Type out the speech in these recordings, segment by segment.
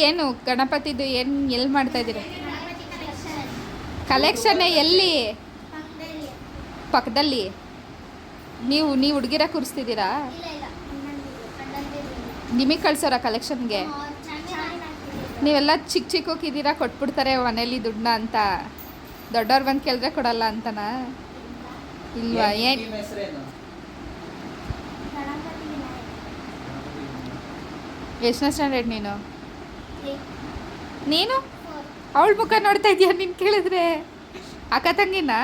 ಏನು ಗಣಪತಿದು ಏನು ಎಲ್ಲಿ ಮಾಡ್ತಾ ಇದ್ದೀರಾ? ಕಲೆಕ್ಷನ್ ಎಲ್ಲಿ? ಪಕ್ಕದಲ್ಲಿ. ನೀವು ಹುಡುಗಿರ ಕೂರಿಸ್ತಿದ್ದೀರಾ? ನಿಮಗೆ ಕಳ್ಸೋರ ಕಲೆಕ್ಷನ್ಗೆ? ನೀವೆಲ್ಲ ಚಿಕ್ಕ ಚಿಕ್ಕಿದ್ದೀರಾ, ಕೊಟ್ಬಿಡ್ತಾರೆ ಮನೇಲಿ ದುಡ್ಡನ್ನ ಅಂತ. ದೊಡ್ಡವ್ರು ಬಂದು ಕೇಳಿದ್ರೆ ಕೊಡಲ್ಲ ಅಂತನಾ? ಇಲ್ವಾ? ಏನು ಎಷ್ಟನೇ ಸ್ಟ್ಯಾಂಡರ್ಡ್ ನೀನು? ನೀನು ಅವಳ ಮುಖ ನೋಡ್ತಾ ಇದೀಯ ನೀನು ಕೇಳಿದ್ರೆ? ಅಕ್ಕ ತಂಗಿನಾ?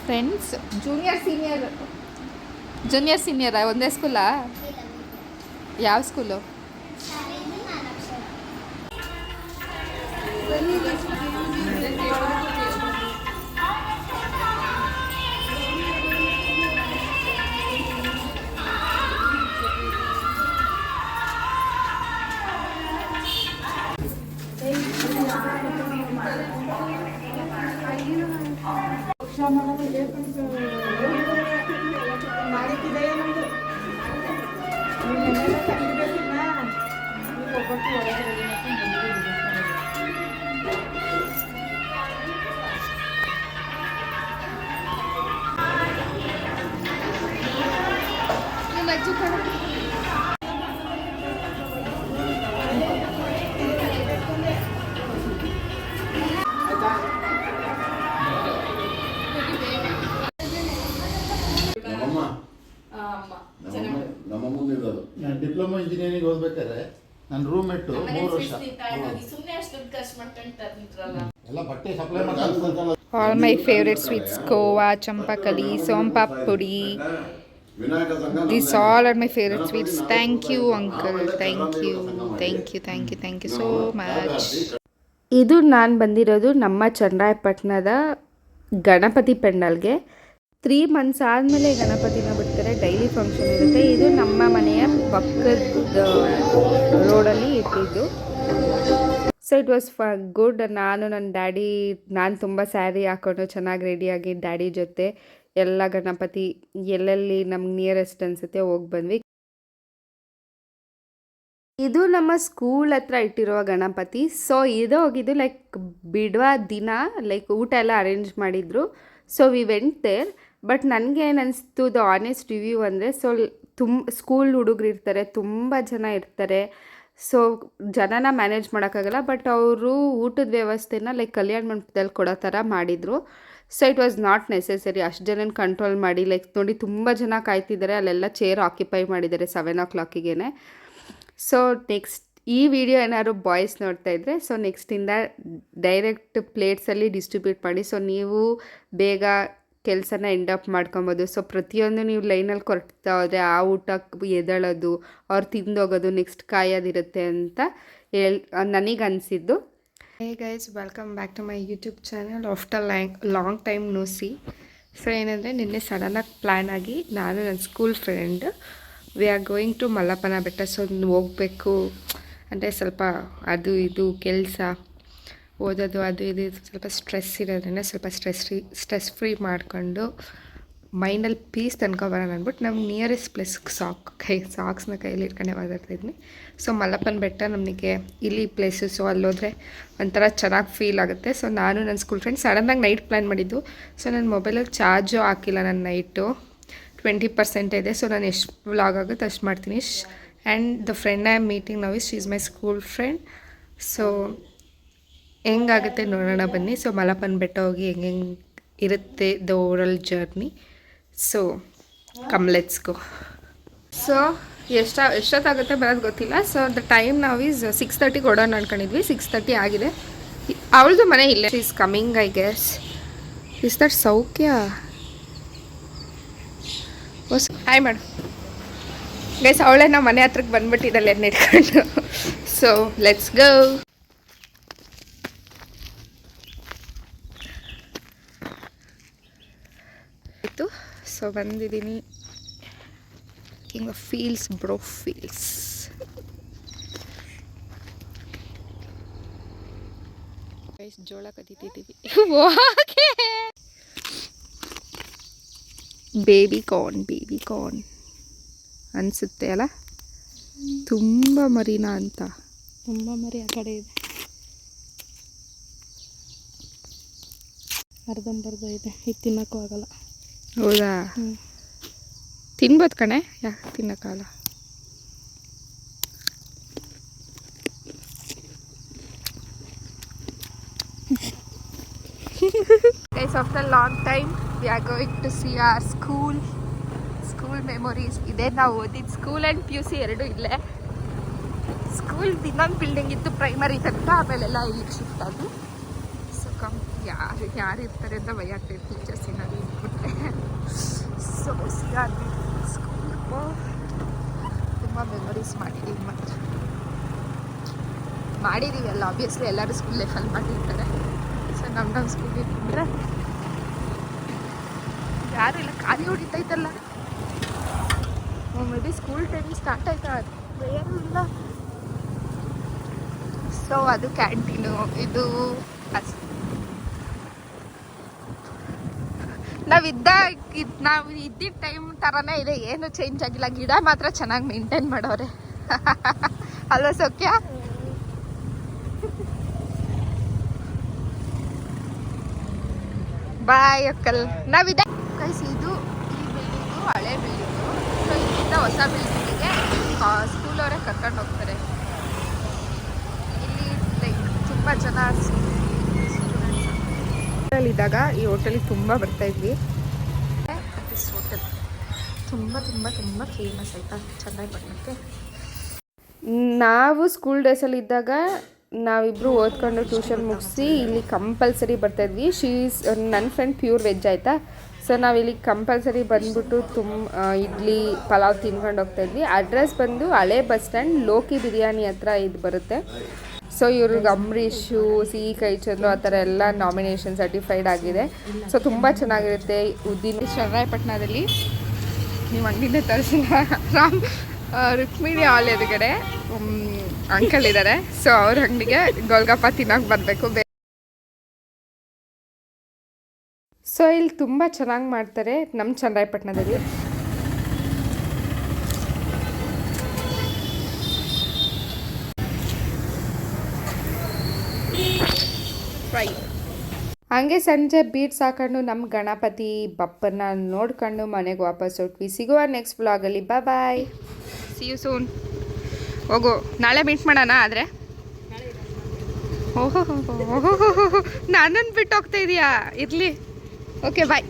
ಫ್ರೆಂಡ್ಸ್? ಜೂನಿಯರ್ ಸೀನಿಯರಾ? ಒಂದೇ ಸ್ಕೂಲಾ? ಯಾವ ಸ್ಕೂಲು? ನಾನು ಡಿಪ್ಲೊಮಾ ಇಂಜಿನಿಯರಿಂಗ್ ಓದ್ಬೇಕಾದ್ರೆ ನನ್ನ ರೂಮ್ಮೇಟ್ 3 ವರ್ಷ ಎಲ್ಲ ಬಟ್ಟೆ ಸಪ್ಲೈ ಮಾಡ್ತಾರೆ. All my favourite sweets, khoa, champakali, soan papdi. These all are my favorite sweets. Thank you uncle, thank you so much. ಇದು ನಾನು ಬಂದಿರೋದು ನಮ್ಮ ಚನ್ನರಾಯಪಟ್ಟಣದ ಗಣಪತಿ ಪೆಂಡಲ್ಗೆ. 3 months ಆದಮೇಲೆ ಗಣಪತಿನ ಬಿಡ್ತಾರೆ. ಡೈಲಿ ಫಂಕ್ಷನ್ ಇರುತ್ತೆ. ಇದು ನಮ್ಮ ಮನೆಯ ಪಕ್ಕದ ರೋಡಲ್ಲಿ ಇಟ್ಟಿದ್ದು. So it was good. ನನ್ನ ಡ್ಯಾಡಿ, ನಾನು ತುಂಬ ಸ್ಯಾರಿ ಹಾಕೊಂಡು ಚೆನ್ನಾಗಿ ರೆಡಿಯಾಗಿ ಡ್ಯಾಡಿ ಜೊತೆ ಎಲ್ಲ ಗಣಪತಿ ಎಲ್ಲೆಲ್ಲಿ ನಮ್ಗೆ ನಿಯರೆಸ್ಟ್ ಅನಿಸುತ್ತೆ ಹೋಗಿ ಬಂದ್ವಿ. ಇದು ನಮ್ಮ ಸ್ಕೂಲ್ ಹತ್ರ ಇಟ್ಟಿರುವ ಗಣಪತಿ. ಸೊ ಇದು ಹೋಗಿದ್ದು ಲೈಕ್ ಬಿಡುವ ದಿನ, ಲೈಕ್ ಊಟ ಎಲ್ಲ ಅರೇಂಜ್ ಮಾಡಿದರು. So we went there. But ನನಗೆ ಏನು ಅನಿಸ್ತು, ದ ಆನೆಸ್ಟ್ ರಿವ್ಯೂ ಅಂದರೆ, ಸೊ ಸ್ಕೂಲ್ ಹುಡುಗರು ಇರ್ತಾರೆ, ತುಂಬ ಜನ ಇರ್ತಾರೆ. ಸೊ ಜನನ ಮ್ಯಾನೇಜ್ ಮಾಡೋಕ್ಕಾಗಲ್ಲ. ಬಟ್ ಅವರು ಊಟದ ವ್ಯವಸ್ಥೆನ ಲೈಕ್ ಕಲ್ಯಾಣ ಮಂಟಪದಲ್ಲಿ ಕೊಡೋ ಥರ ಮಾಡಿದರು. So it was not necessary ಅಷ್ಟು ಜನನ ಕಂಟ್ರೋಲ್ ಮಾಡಿ. ಲೈಕ್ ನೋಡಿ, ತುಂಬ ಜನ ಕಾಯ್ತಿದ್ದಾರೆ. ಅಲ್ಲೆಲ್ಲ ಚೇರ್ ಆಕ್ಯುಪೈ ಮಾಡಿದ್ದಾರೆ 7 o'clockಗೆ. ಸೊ ನೆಕ್ಸ್ಟ್ ಈ ವಿಡಿಯೋ ಏನಾದ್ರು ಬಾಯ್ಸ್ ನೋಡ್ತಾ ಇದ್ದರೆ, ಸೊ ನೆಕ್ಸ್ಟಿಂದ ಡೈರೆಕ್ಟ್ ಪ್ಲೇಟ್ಸಲ್ಲಿ ಡಿಸ್ಟ್ರಿಬ್ಯೂಟ್ ಮಾಡಿ. ಸೊ ನೀವು ಬೇಗ ಕೆಲಸನ ಎಂಡಪ್ ಮಾಡ್ಕೊಬೋದು. ಸೊ ಪ್ರತಿಯೊಂದು ನೀವು ಲೈನಲ್ಲಿ ಕೊಡ್ತಾ ಹೋದರೆ ಆ ಊಟಕ್ಕೆ ಎದಳೋದು, ಅವ್ರು ತಿಂದೋಗೋದು, ನೆಕ್ಸ್ಟ್ ಕಾಯೋದಿರುತ್ತೆ ಅಂತ ನನಗೆ ಅನಿಸಿದ್ದು. Hey guys, welcome back to my YouTube channel after long time no see. So ಏನಂದರೆ, ನಿನ್ನೆ ಸಡನ್ನಾಗಿ ಪ್ಲ್ಯಾನ್ ಆಗಿ ನಾನು ನನ್ನ school friend we are going to ಮಲ್ಲಪ್ಪನ ಬೆಟ್ಟ. ಸೊ ಹೋಗಬೇಕು ಅಂದರೆ ಸ್ವಲ್ಪ ಅದು ಇದು ಕೆಲಸ, ಓದೋದು ಅದು ಇದು ಸ್ವಲ್ಪ ಸ್ಟ್ರೆಸ್ ಇರೋದ್ರಿಂದ ಸ್ವಲ್ಪ ಸ್ಟ್ರೆಸ್ ಫ್ರೀ ಮಾಡಿಕೊಂಡು ಮೈಂಡಲ್ಲಿ ಪೀಸ್ ತಂದ್ಕೊಬರೋಣ ಅಂದ್ಬಿಟ್ಟು ನಮ್ಗೆ ನಿಯರೆಸ್ಟ್ ಪ್ಲೇಸ್ ಸಾಕ್ಸ್ನ ಕೈಯಲ್ಲಿ ಇಟ್ಕೊಂಡೆ ಮಾತಾಡ್ತಾಯಿದ್ದೀನಿ. ಸೊ ಮಲ್ಲಪ್ಪನ ಬೆಟ್ಟ ನಮಗೆ ಇಲ್ಲಿ ಪ್ಲೇಸು. ಸೊ ಅಲ್ಲೋದ್ರೆ ಒಂಥರ ಚೆನ್ನಾಗಿ ಫೀಲ್ ಆಗುತ್ತೆ. ಸೊ ನಾನು ನನ್ನ ಸ್ಕೂಲ್ ಫ್ರೆಂಡ್ ಸಡನ್ನಾಗಿ ನೈಟ್ ಪ್ಲ್ಯಾನ್ ಮಾಡಿದ್ದು. ಸೊ ನನ್ನ ಮೊಬೈಲಲ್ಲಿ ಚಾರ್ಜು ಹಾಕಿಲ್ಲ, ನನ್ನ ನೈಟು 20% ಇದೆ. ಸೊ ನಾನು ಎಷ್ಟು ವ್ಲಾಗ್ ಆಗುತ್ತೆ ಅಷ್ಟು ಮಾಡ್ತೀನಿ. And the friend I am meeting now is she is my school friend. So ಹೆಂಗಾಗುತ್ತೆ ನೋಡೋಣ ಬನ್ನಿ. ಸೊ ಮಲ್ಲಪ್ಪನ ಬೆಟ್ಟ ಹೋಗಿ ಹೆಂಗೆ ಇರುತ್ತೆ the overall journey. So come let's go. So ಎಷ್ಟೊತ್ತಾಗುತ್ತೆ ಬರೋದು ಗೊತ್ತಿಲ್ಲ. ಸೊ ದ ಟೈಮ್ ನಾವು ಈಸ್ 6:30 ಕೊಡೋಣ ಅನ್ಕೊಂಡಿದ್ವಿ. 6:30 ಆಗಿದೆ. ಅವಳದು ಮನೆ ಇಲ್ಲೇ. Is coming I guess. Is that ಸೌಖ್ಯ? ಹಾಯ್ ಮಾಡು ಗೈಸ್. ಅವಳೇ ನಾವು ಮನೆ ಹತ್ರಕ್ಕೆ ಬಂದ್ಬಿಟ್ಟಿದ್ದಲ್ಲ ನೆಟ್ಕೊಂಡು. So let's go. ಆಯಿತು. ಸೊ ಬಂದಿದ್ದೀನಿ. King of feels bro, feels. Guys ಜೋಳ ಕದೀತಿದ್ದೀವಿ. ಬೇಬಿ ಕಾರ್ನ್ ಅನಿಸುತ್ತೆ ಅಲ್ಲ, ತುಂಬ ಮರಿನಾ ಅಂತ. ತುಂಬ ಮರಿ ಆ ಕಡೆ ಇದೆ, ಅರ್ಧಂಬರ್ಧ ಇದೆ, ಈಗ ತಿನ್ನೋಕ್ಕೂ ಆಗಲ್ಲ. ಹೌದಾ? ಹ್ಞೂ. ತಿನ್ಬೋದು ಕಣೆ, ಯಾಕೆ ತಿನ್ನೋಕ್ಕಾಗಲ್ಲ? Guys, after a long time we are going to see our school memories. ಇದೇ ನಾವು ಓದಿದ್ದು ಸ್ಕೂಲ್ ಆ್ಯಂಡ್ PUC ಎರಡೂ ಇಲ್ಲೇ. ಸ್ಕೂಲ್ ಇನ್ನೊಂದು ಬಿಲ್ಡಿಂಗ್ ಇತ್ತು ಪ್ರೈಮರಿ ತನಕ, ಆಮೇಲೆಲ್ಲ ಇಲ್ಲಿಗೆ ಶಿಫ್ಟ್ ಆದ್ವಿ. ಸೊ ಯಾರು ಇರ್ತಾರೆ ಅಂತ ಭಯ ಆಗ್ತದೆ ಟೀಚರ್ಸ್ ಏನಾದ್ರು ಇಟ್ಬಿಟ್ರೆ. ಸೊ ಸ್ಕೂಲ್ ತುಂಬ ಮೆಮೊರೀಸ್ ಮಾಡಿದ್ದೀವಿ ಅಲ್ಲ, ಆಬ್ವಿಯಸ್ಲಿ ಎಲ್ಲರೂ ಸ್ಕೂಲ್ ಲೈಫಲ್ಲಿ ಮಾಡಿರ್ತಾರೆ. ಸೊ ನಮ್ಮ ಸ್ಕೂಲಿಗೆ ಬಂದರೆ ಯಾರು ಇಲ್ಲ, ಖಾಲಿ ಹೊಡಿತೈತಲ್ಲ. Maybe school time start ಆಯ್ತಾ, ಯಾರೂ ಇಲ್ಲ. ಸೊ ಅದು ಕ್ಯಾಂಟೀನು, ಇದು ನಾವು ಇದ್ದಿದ್ದ ಟೈಮ್ ಥರನೇ ಇದೆ, ಏನು ಚೇಂಜ್ ಆಗಿಲ್ಲ. ಗಿಡ ಮಾತ್ರ ಚೆನ್ನಾಗಿ ಮೇಂಟೈನ್ ಮಾಡೋರೆ ಅಲ್ವಾ ಸೌಖ್ಯ? ಬಾಯ್ ಅಕ್ಕಲ್. ನಾವಿದೆ ಕೈಸ್, ಇದು ಈ ಬಿಲ್ಡಿಂಗು ಹಳೆ ಬಿಲ್ಡಿಂಗು. ಸೊ ಇಲ್ಲಿಂದ ಹೊಸ ಬಿಲ್ಡಿಂಗಿಗೆ ಸ್ಕೂಲವರೇ ಕರ್ಕೊಂಡು ಹೋಗ್ತಾರೆ. ಇಲ್ಲಿ ಲೈಕ್ ತುಂಬ ಜನ ಇದ್ದಾಗ ಈ ಹೋಟೆಲಿಗೆ ತುಂಬ ಬರ್ತಾಯಿದ್ವಿ. ದಿಸ್ ಹೋಟೆಲ್ ತುಂಬ ತುಂಬ ತುಂಬ ಫೇಮಸ್ ಆಯಿತಾ ಚನ್ನಪಟ್ಟಣಕ್ಕೆ. ನಾವು ಸ್ಕೂಲ್ ಡೇಸಲ್ಲಿ ಇದ್ದಾಗ ನಾವಿಬ್ಬರು ಓದ್ಕೊಂಡು ಟ್ಯೂಷನ್ ಮುಗಿಸಿ ಇಲ್ಲಿ ಕಂಪಲ್ಸರಿ ಬರ್ತಾಯಿದ್ವಿ. ನನ್ನ ಫ್ರೆಂಡ್ ಪ್ಯೂರ್ ವೆಜ್ ಆಯಿತಾ. ಸೊ ನಾವಿಲ್ಲಿ ಕಂಪಲ್ಸರಿ ಬಂದ್ಬಿಟ್ಟು ಇಡ್ಲಿ ಪಲಾವ್ ತಿನ್ಕೊಂಡು ಹೋಗ್ತಾಯಿದ್ವಿ. ಅಡ್ರೆಸ್ ಬಂದು ಹಳೆ ಬಸ್ ಸ್ಟ್ಯಾಂಡ್ ಲೋಕಿ ಬಿರಿಯಾನಿ ಹತ್ರ ಇದು ಬರುತ್ತೆ. ಸೊ ಇವ್ರಿಗೆ ಅಂಬರೀಷು, ಸಿಹಿ ಕೈ ಚಂದ್ರು ಆ ಥರ ಎಲ್ಲ ನಾಮಿನೇಷನ್ ಸರ್ಟಿಫೈಡ್ ಆಗಿದೆ. ಸೊ ತುಂಬ ಚೆನ್ನಾಗಿರುತ್ತೆ. ಉದ್ದಿನ ಚನ್ನರಾಯಪಟ್ಟಣದಲ್ಲಿ ನೀವು ಅಂಗಡಿನೇ ತರಿಸಿಲ್ಲ. ರುಕ್ಮಿಣಿ ಹಾಲ್ ಎದುರುಗಡೆ ಅಂಕಲ್ ಇದ್ದಾರೆ. ಸೊ ಅವ್ರ ಅಂಗಡಿಗೆ ಗೋಲ್ಗಪ್ಪ ತಿನ್ನೋಕೆ ಬರಬೇಕು. ಸೊ ಇಲ್ಲಿ ತುಂಬ ಚೆನ್ನಾಗಿ ಮಾಡ್ತಾರೆ ನಮ್ಮ ಚನ್ನರಾಯಪಟ್ಟಣದಲ್ಲಿ. ಹಂಗೆ ಸಂಜೆ ಬೀಟ್ಸ್ ಹಾಕೊಂಡು ನಮ್ಮ ಗಣಪತಿ ಬಪ್ಪನ್ನ ನೋಡ್ಕೊಂಡು ಮನೆಗೆ ವಾಪಸ್ ಹೊರಟ್ವಿ. ಸಿಗುವ ನೆಕ್ಸ್ಟ್ ವ್ಲಾಗಲ್ಲಿ. Bye, see you soon. ಹೋಗು, ನಾಳೆ ಮೀಟ್ ಮಾಡೋಣ. ಆದರೆ ಓಹೋ ನನ್ನನ್ನು ಬಿಟ್ಟು ಹೋಗ್ತಾ ಇದೀಯಾ? ಇರಲಿ, ಓಕೆ ಬಾಯ್.